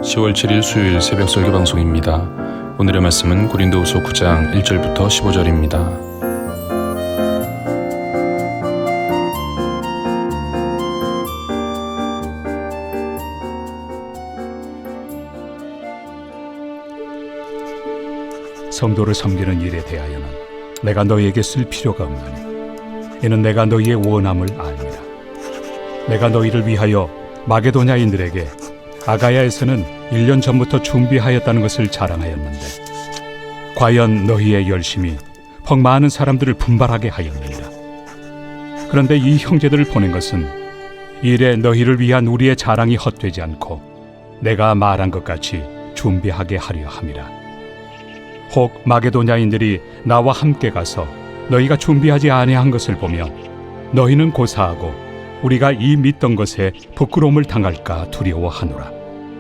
(10월 7일) 수요일 새벽 설교 방송입니다. 오늘의 말씀은 고린도후서 9장 1절부터 15절입니다. 성도를 섬기는 일에 대하여는 내가 너희에게 쓸 필요가 없나니 이는 내가 너희의 원함을 알미라. 내가 너희를 위하여 마게도냐인들에게 아가야에서는 1년 전부터 준비하였다는 것을 자랑하였는데 과연 너희의 열심이 퍽 많은 사람들을 분발하게 하였느니라. 그런데 이 형제들을 보낸 것은 이래 너희를 위한 우리의 자랑이 헛되지 않고 내가 말한 것 같이 준비하게 하려 함이라. 혹 마게도냐인들이 나와 함께 가서 너희가 준비하지 아니한 것을 보며 너희는 고사하고 우리가 이 믿던 것에 부끄러움을 당할까 두려워하노라.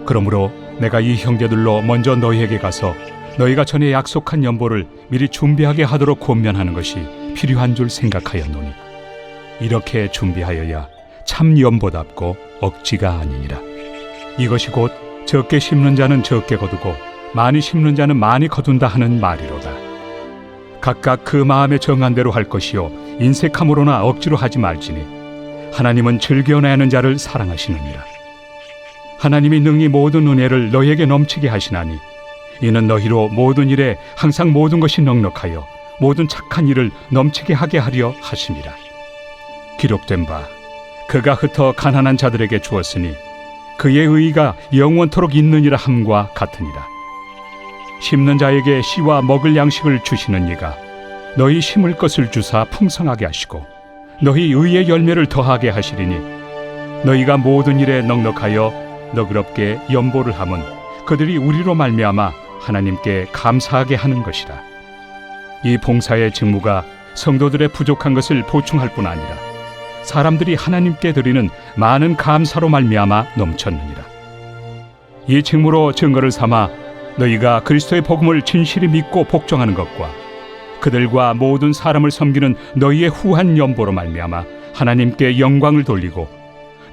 그러므로 내가 이 형제들로 먼저 너희에게 가서 너희가 전에 약속한 연보를 미리 준비하게 하도록 권면하는 것이 필요한 줄 생각하였노니 이렇게 준비하여야 참 연보답고 억지가 아니니라. 이것이 곧 적게 심는 자는 적게 거두고 많이 심는 자는 많이 거둔다 하는 말이로다. 각각 그 마음에 정한 대로 할 것이요 인색함으로나 억지로 하지 말지니 하나님은 즐겨내야 하는 자를 사랑하시느니라. 하나님이 능히 모든 은혜를 너희에게 넘치게 하시나니 이는 너희로 모든 일에 항상 모든 것이 넉넉하여 모든 착한 일을 넘치게 하게 하려 하심이라. 기록된 바 그가 흩어 가난한 자들에게 주었으니 그의 의의가 영원토록 있느니라 함과 같으니라. 심는 자에게 씨와 먹을 양식을 주시는 이가 너희 심을 것을 주사 풍성하게 하시고 너희 의의 열매를 더하게 하시리니 너희가 모든 일에 넉넉하여 너그럽게 연보를 함은 그들이 우리로 말미암아 하나님께 감사하게 하는 것이라. 이 봉사의 직무가 성도들의 부족한 것을 보충할 뿐 아니라 사람들이 하나님께 드리는 많은 감사로 말미암아 넘쳤느니라. 이 직무로 증거를 삼아 너희가 그리스도의 복음을 진실히 믿고 복종하는 것과 그들과 모든 사람을 섬기는 너희의 후한 연보로 말미암아 하나님께 영광을 돌리고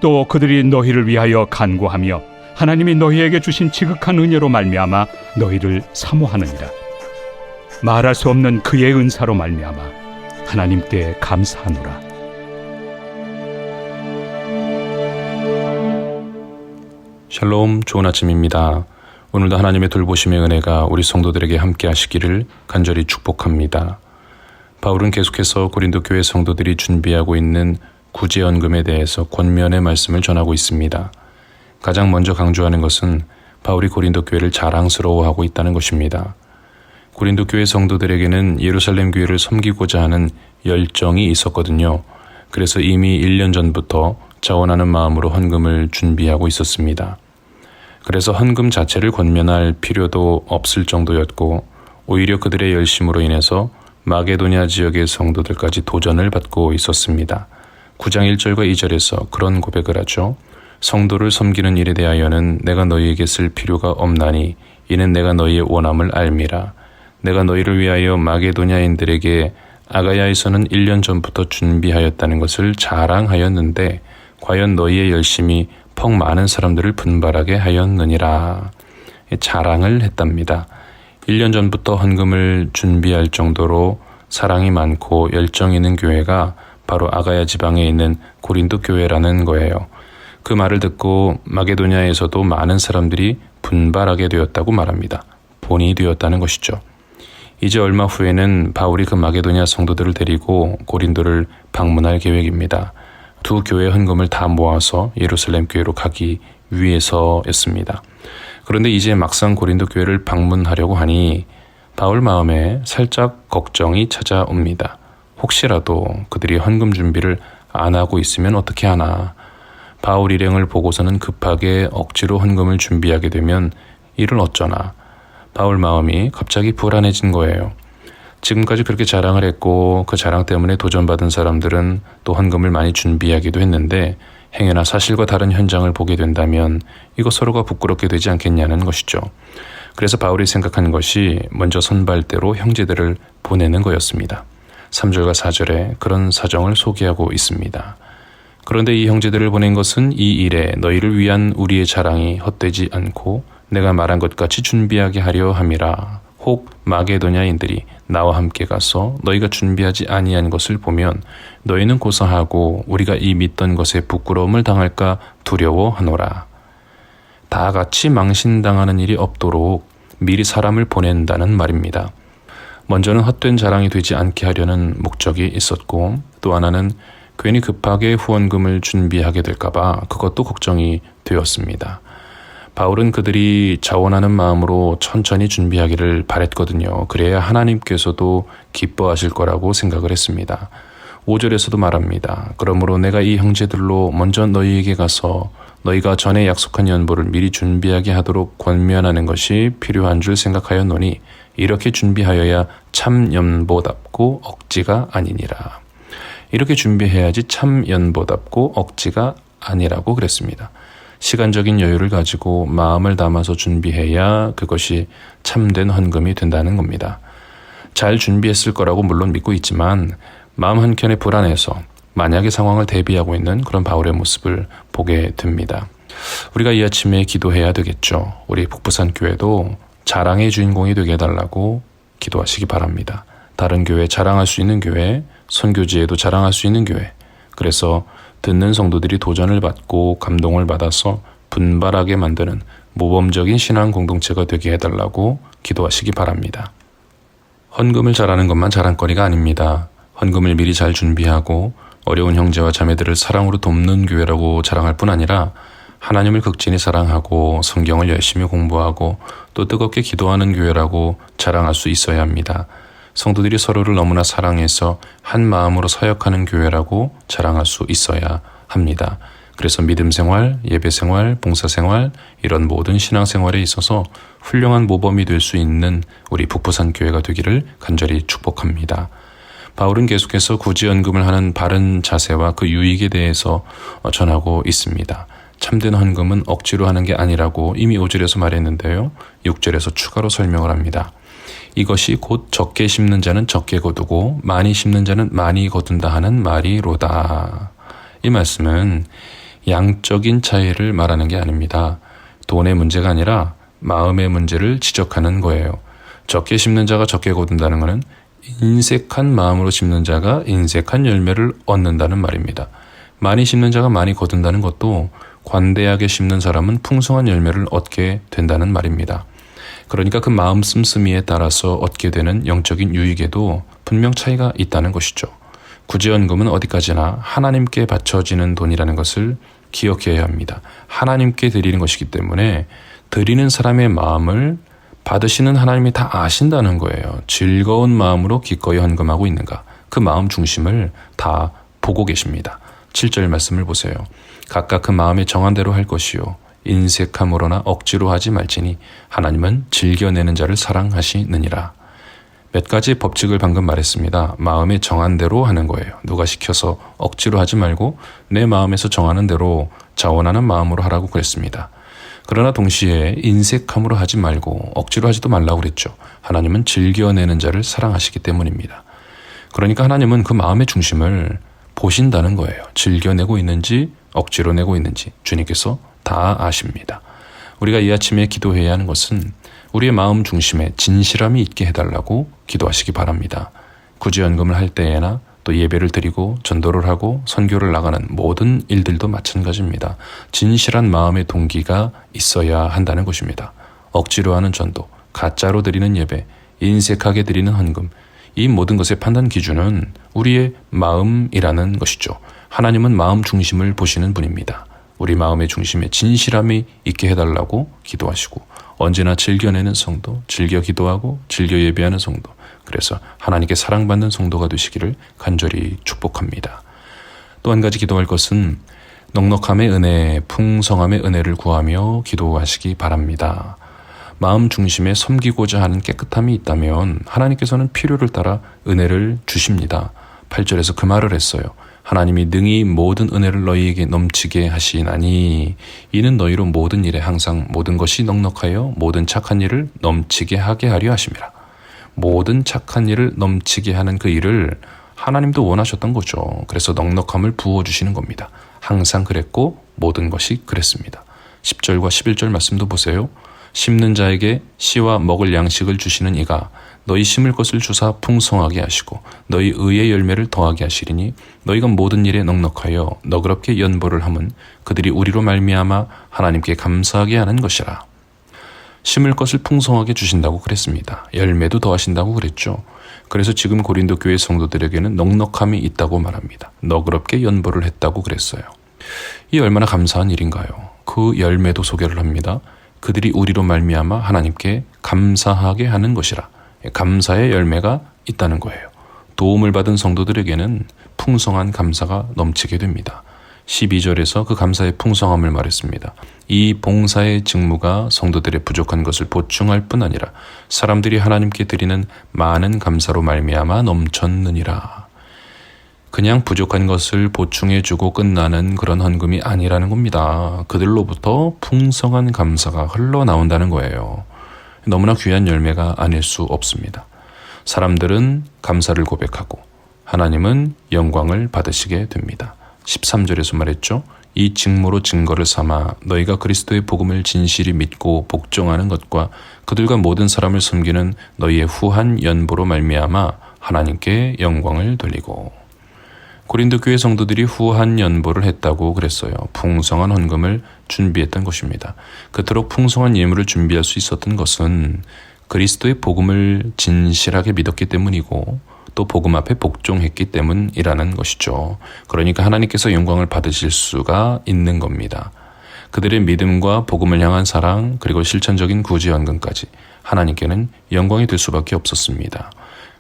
또 그들이 너희를 위하여 간구하며 하나님이 너희에게 주신 지극한 은혜로 말미암아 너희를 사모하느니라. 말할 수 없는 그의 은사로 말미암아 하나님께 감사하노라. 샬롬, 좋은 아침입니다. 오늘도 하나님의 돌보심의 은혜가 우리 성도들에게 함께 하시기를 간절히 축복합니다. 바울은 계속해서 고린도 교회 성도들이 준비하고 있는 구제연금에 대해서 권면의 말씀을 전하고 있습니다. 가장 먼저 강조하는 것은 바울이 고린도 교회를 자랑스러워하고 있다는 것입니다. 고린도 교회 성도들에게는 예루살렘 교회를 섬기고자 하는 열정이 있었거든요. 그래서 이미 1년 전부터 자원하는 마음으로 헌금을 준비하고 있었습니다. 그래서 헌금 자체를 권면할 필요도 없을 정도였고 오히려 그들의 열심으로 인해서 마게도냐 지역의 성도들까지 도전을 받고 있었습니다. 9장 1절과 2절에서 그런 고백을 하죠. 성도를 섬기는 일에 대하여는 내가 너희에게 쓸 필요가 없나니 이는 내가 너희의 원함을 알미라. 내가 너희를 위하여 마게도냐인들에게 아가야에서는 1년 전부터 준비하였다는 것을 자랑하였는데 과연 너희의 열심이 퍽 많은 사람들을 분발하게 하였느니라. 자랑을 했답니다. 1년 전부터 헌금을 준비할 정도로 사랑이 많고 열정 있는 교회가 바로 아가야 지방에 있는 고린도 교회라는 거예요. 그 말을 듣고 마게도냐에서도 많은 사람들이 분발하게 되었다고 말합니다. 본이 되었다는 것이죠. 이제 얼마 후에는 바울이 그 마게도냐 성도들을 데리고 고린도를 방문할 계획입니다. 두 교회 헌금을 다 모아서 예루살렘 교회로 가기 위해서였습니다. 그런데 이제 막상 고린도 교회를 방문하려고 하니 바울 마음에 살짝 걱정이 찾아옵니다. 혹시라도 그들이 헌금 준비를 안 하고 있으면 어떻게 하나. 바울 일행을 보고서는 급하게 억지로 헌금을 준비하게 되면 이를 어쩌나. 바울 마음이 갑자기 불안해진 거예요. 지금까지 그렇게 자랑을 했고 그 자랑 때문에 도전받은 사람들은 또 헌금을 많이 준비하기도 했는데 행여나 사실과 다른 현장을 보게 된다면 이거 서로가 부끄럽게 되지 않겠냐는 것이죠. 그래서 바울이 생각한 것이 먼저 선발대로 형제들을 보내는 거였습니다. 3절과 4절에 그런 사정을 소개하고 있습니다. 그런데 이 형제들을 보낸 것은 이 일에 너희를 위한 우리의 자랑이 헛되지 않고 내가 말한 것 같이 준비하게 하려 함이라. 혹 마게도냐인들이 나와 함께 가서 너희가 준비하지 아니한 것을 보면 너희는 고사하고 우리가 이 믿던 것에 부끄러움을 당할까 두려워하노라. 다 같이 망신당하는 일이 없도록 미리 사람을 보낸다는 말입니다. 먼저는 헛된 자랑이 되지 않게 하려는 목적이 있었고, 또 하나는 괜히 급하게 후원금을 준비하게 될까봐 그것도 걱정이 되었습니다. 바울은 그들이 자원하는 마음으로 천천히 준비하기를 바랬거든요. 그래야 하나님께서도 기뻐하실 거라고 생각을 했습니다. 5절에서도 말합니다. 그러므로 내가 이 형제들로 먼저 너희에게 가서 너희가 전에 약속한 연보를 미리 준비하게 하도록 권면하는 것이 필요한 줄 생각하였노니 이렇게 준비하여야 참 연보답고 억지가 아니니라. 이렇게 준비해야지 참 연보답고 억지가 아니라고 그랬습니다. 시간적인 여유를 가지고 마음을 담아서 준비해야 그것이 참된 헌금이 된다는 겁니다. 잘 준비했을 거라고 물론 믿고 있지만 마음 한켠에 불안해서 만약의 상황을 대비하고 있는 그런 바울의 모습을 보게 됩니다. 우리가 이 아침에 기도해야 되겠죠. 우리 북부산 교회도 자랑의 주인공이 되게 해달라고 기도하시기 바랍니다. 다른 교회 자랑할 수 있는 교회, 선교지에도 자랑할 수 있는 교회. 그래서 듣는 성도들이 도전을 받고 감동을 받아서 분발하게 만드는 모범적인 신앙 공동체가 되게 해달라고 기도하시기 바랍니다. 헌금을 잘하는 것만 자랑거리가 아닙니다. 헌금을 미리 잘 준비하고 어려운 형제와 자매들을 사랑으로 돕는 교회라고 자랑할 뿐 아니라 하나님을 극진히 사랑하고 성경을 열심히 공부하고 또 뜨겁게 기도하는 교회라고 자랑할 수 있어야 합니다. 성도들이 서로를 너무나 사랑해서 한 마음으로 사역하는 교회라고 자랑할 수 있어야 합니다. 그래서 믿음 생활, 예배 생활, 봉사 생활 이런 모든 신앙 생활에 있어서 훌륭한 모범이 될 수 있는 우리 북부산 교회가 되기를 간절히 축복합니다. 바울은 계속해서 구제헌금을 하는 바른 자세와 그 유익에 대해서 전하고 있습니다. 참된 헌금은 억지로 하는 게 아니라고 이미 5절에서 말했는데요. 6절에서 추가로 설명을 합니다. 이것이 곧 적게 심는 자는 적게 거두고 많이 심는 자는 많이 거둔다 하는 말이로다. 이 말씀은 양적인 차이를 말하는 게 아닙니다. 돈의 문제가 아니라 마음의 문제를 지적하는 거예요. 적게 심는 자가 적게 거둔다는 것은 인색한 마음으로 심는 자가 인색한 열매를 얻는다는 말입니다. 많이 심는 자가 많이 거둔다는 것도 관대하게 심는 사람은 풍성한 열매를 얻게 된다는 말입니다. 그러니까 그 마음 씀씀이에 따라서 얻게 되는 영적인 유익에도 분명 차이가 있다는 것이죠. 구제헌금은 어디까지나 하나님께 바쳐지는 돈이라는 것을 기억해야 합니다. 하나님께 드리는 것이기 때문에 드리는 사람의 마음을 받으시는 하나님이 다 아신다는 거예요. 즐거운 마음으로 기꺼이 헌금하고 있는가. 그 마음 중심을 다 보고 계십니다. 7절 말씀을 보세요. 각각 그 마음에 정한 대로 할 것이요. 인색함으로나 억지로 하지 말지니 하나님은 즐겨내는 자를 사랑하시느니라. 몇 가지 법칙을 방금 말했습니다. 마음에 정한 대로 하는 거예요. 누가 시켜서 억지로 하지 말고 내 마음에서 정하는 대로 자원하는 마음으로 하라고 그랬습니다. 그러나 동시에 인색함으로 하지 말고 억지로 하지도 말라고 그랬죠. 하나님은 즐겨내는 자를 사랑하시기 때문입니다. 그러니까 하나님은 그 마음의 중심을 보신다는 거예요. 즐겨내고 있는지 억지로 내고 있는지 주님께서 다 아십니다. 우리가 이 아침에 기도해야 하는 것은 우리의 마음 중심에 진실함이 있게 해달라고 기도하시기 바랍니다. 구제헌금을 할 때에나 또 예배를 드리고 전도를 하고 선교를 나가는 모든 일들도 마찬가지입니다. 진실한 마음의 동기가 있어야 한다는 것입니다. 억지로 하는 전도, 가짜로 드리는 예배, 인색하게 드리는 헌금, 이 모든 것의 판단 기준은 우리의 마음이라는 것이죠. 하나님은 마음 중심을 보시는 분입니다. 우리 마음의 중심에 진실함이 있게 해달라고 기도하시고 언제나 즐겨내는 성도, 즐겨 기도하고 즐겨 예배하는 성도, 그래서 하나님께 사랑받는 성도가 되시기를 간절히 축복합니다. 또 한 가지 기도할 것은 넉넉함의 은혜, 풍성함의 은혜를 구하며 기도하시기 바랍니다. 마음 중심에 섬기고자 하는 깨끗함이 있다면 하나님께서는 필요를 따라 은혜를 주십니다. 8절에서 그 말을 했어요. 하나님이 능히 모든 은혜를 너희에게 넘치게 하시나니 이는 너희로 모든 일에 항상 모든 것이 넉넉하여 모든 착한 일을 넘치게 하게 하려 하심이라. 모든 착한 일을 넘치게 하는 그 일을 하나님도 원하셨던 거죠. 그래서 넉넉함을 부어주시는 겁니다. 항상 그랬고 모든 것이 그랬습니다. 10절과 11절 말씀도 보세요. 심는 자에게 씨와 먹을 양식을 주시는 이가 너희 심을 것을 주사 풍성하게 하시고 너희 의의 열매를 더하게 하시리니 너희가 모든 일에 넉넉하여 너그럽게 연보를 함은 그들이 우리로 말미암아 하나님께 감사하게 하는 것이라. 심을 것을 풍성하게 주신다고 그랬습니다. 열매도 더하신다고 그랬죠. 그래서 지금 고린도 교회 성도들에게는 넉넉함이 있다고 말합니다. 너그럽게 연보를 했다고 그랬어요. 이 얼마나 감사한 일인가요? 그 열매도 소개를 합니다. 그들이 우리로 말미암아 하나님께 감사하게 하는 것이라. 감사의 열매가 있다는 거예요. 도움을 받은 성도들에게는 풍성한 감사가 넘치게 됩니다. 12절에서 그 감사의 풍성함을 말했습니다. 이 봉사의 직무가 성도들의 부족한 것을 보충할 뿐 아니라 사람들이 하나님께 드리는 많은 감사로 말미암아 넘쳤느니라. 그냥 부족한 것을 보충해주고 끝나는 그런 헌금이 아니라는 겁니다. 그들로부터 풍성한 감사가 흘러나온다는 거예요. 너무나 귀한 열매가 아닐 수 없습니다. 사람들은 감사를 고백하고 하나님은 영광을 받으시게 됩니다. 13절에서 말했죠. 이 직무로 증거를 삼아 너희가 그리스도의 복음을 진실히 믿고 복종하는 것과 그들과 모든 사람을 섬기는 너희의 후한 연보로 말미암아 하나님께 영광을 돌리고. 고린도 교회 성도들이 후한 연보를 했다고 그랬어요. 풍성한 헌금을 준비했던 것입니다. 그토록 풍성한 예물을 준비할 수 있었던 것은 그리스도의 복음을 진실하게 믿었기 때문이고 또 복음 앞에 복종했기 때문이라는 것이죠. 그러니까 하나님께서 영광을 받으실 수가 있는 겁니다. 그들의 믿음과 복음을 향한 사랑 그리고 실천적인 구제헌금까지 하나님께는 영광이 될 수밖에 없었습니다.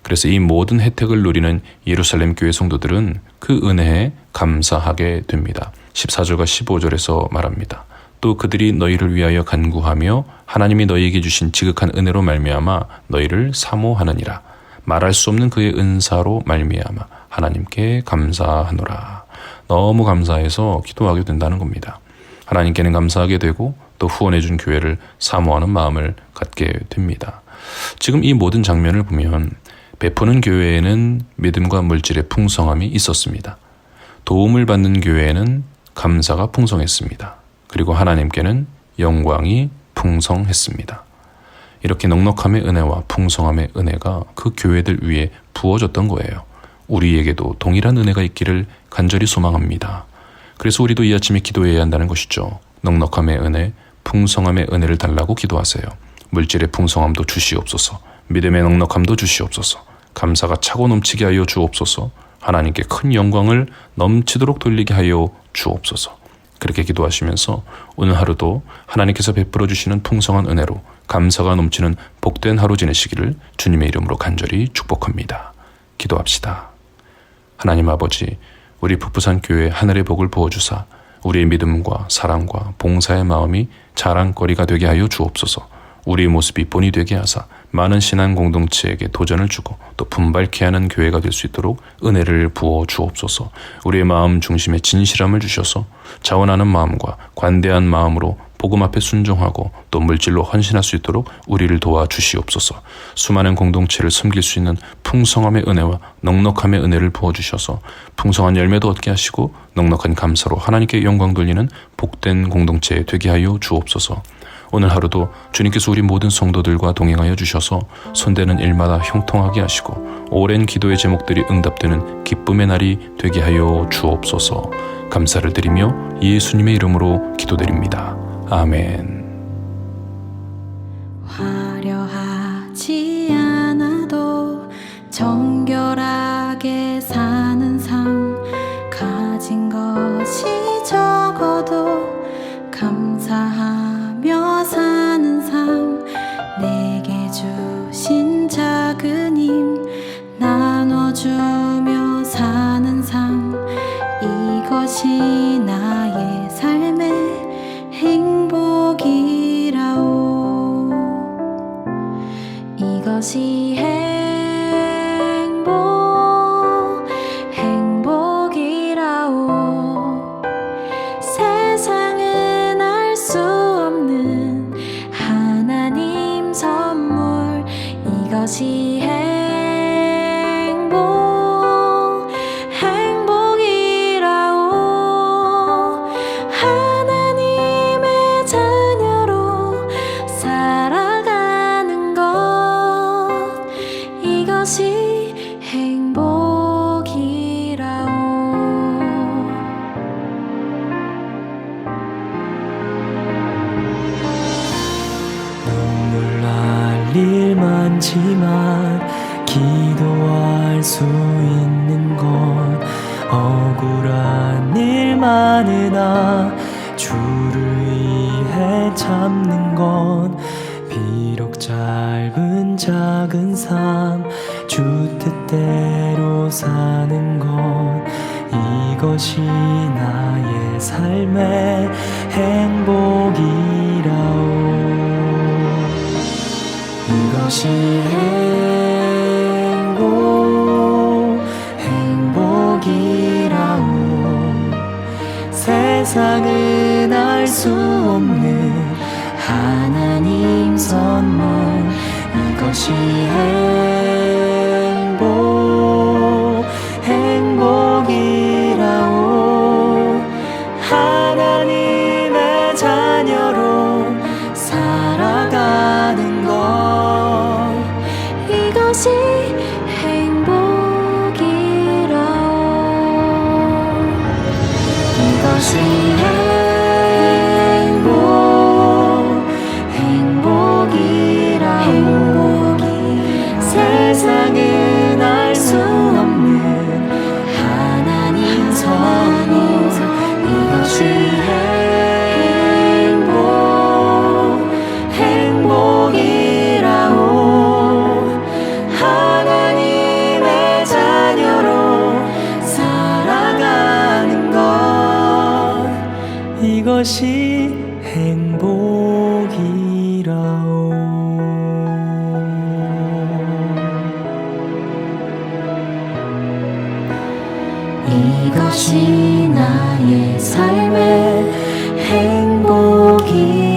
그래서 이 모든 혜택을 누리는 예루살렘 교회 성도들은 그 은혜에 감사하게 됩니다. 14절과 15절에서 말합니다. 또 그들이 너희를 위하여 간구하며 하나님이 너희에게 주신 지극한 은혜로 말미암아 너희를 사모하느니라. 말할 수 없는 그의 은사로 말미암아 하나님께 감사하노라. 너무 감사해서 기도하게 된다는 겁니다. 하나님께는 감사하게 되고 또 후원해 준 교회를 사모하는 마음을 갖게 됩니다. 지금 이 모든 장면을 보면 베푸는 교회에는 믿음과 물질의 풍성함이 있었습니다. 도움을 받는 교회에는 감사가 풍성했습니다. 그리고 하나님께는 영광이 풍성했습니다. 이렇게 넉넉함의 은혜와 풍성함의 은혜가 그 교회들 위에 부어졌던 거예요. 우리에게도 동일한 은혜가 있기를 간절히 소망합니다. 그래서 우리도 이 아침에 기도해야 한다는 것이죠. 넉넉함의 은혜, 풍성함의 은혜를 달라고 기도하세요. 물질의 풍성함도 주시옵소서. 믿음의 넉넉함도 주시옵소서. 감사가 차고 넘치게 하여 주옵소서. 하나님께 큰 영광을 넘치도록 돌리게 하여 주옵소서. 그렇게 기도하시면서 오늘 하루도 하나님께서 베풀어 주시는 풍성한 은혜로 감사가 넘치는 복된 하루 지내시기를 주님의 이름으로 간절히 축복합니다. 기도합시다. 하나님 아버지, 우리 북부산 교회 하늘의 복을 부어주사 우리의 믿음과 사랑과 봉사의 마음이 자랑거리가 되게 하여 주옵소서. 우리의 모습이 본이 되게 하사 많은 신앙 공동체에게 도전을 주고 또 분발케 하는 교회가 될 수 있도록 은혜를 부어 주옵소서. 우리의 마음 중심에 진실함을 주셔서 자원하는 마음과 관대한 마음으로 복음 앞에 순종하고 또 물질로 헌신할 수 있도록 우리를 도와주시옵소서. 수많은 공동체를 섬길 수 있는 풍성함의 은혜와 넉넉함의 은혜를 부어주셔서 풍성한 열매도 얻게 하시고 넉넉한 감사로 하나님께 영광 돌리는 복된 공동체 되게 하여 주옵소서. 오늘 하루도 주님께서 우리 모든 성도들과 동행하여 주셔서 손대는 일마다 형통하게 하시고 오랜 기도의 제목들이 응답되는 기쁨의 날이 되게 하여 주옵소서. 감사를 드리며 예수님의 이름으로 기도드립니다. 아멘. 화려하지 않아도 정결하게 사는 삶, 가진 것이 적어도 감사하며 사는 삶, 내게 주신 작은 힘 나눠주며 사는 삶, 이것이 나의 삶의 행복이라오. 이것이 행복이라오. 세상은 알 수 없는 하나님 선물, 이것이 행복. 뜻대로 사는 것, 이것이 나의 삶의 행복이라오. 이것이 행복이라오. 세상은 알 수 없는 하나님 선물, 이것이 행복이라오. 하나님의 자녀로 살아가는 것, 이것이 행복이라오. 이것이 행복이라오. 세상은 알 수 없는 하나님 선물, 이것이 행복이라오. 하나님의 자녀로 살아가는 것, 이것이 행복이라오. 이것이 나의 삶의 행복이라오.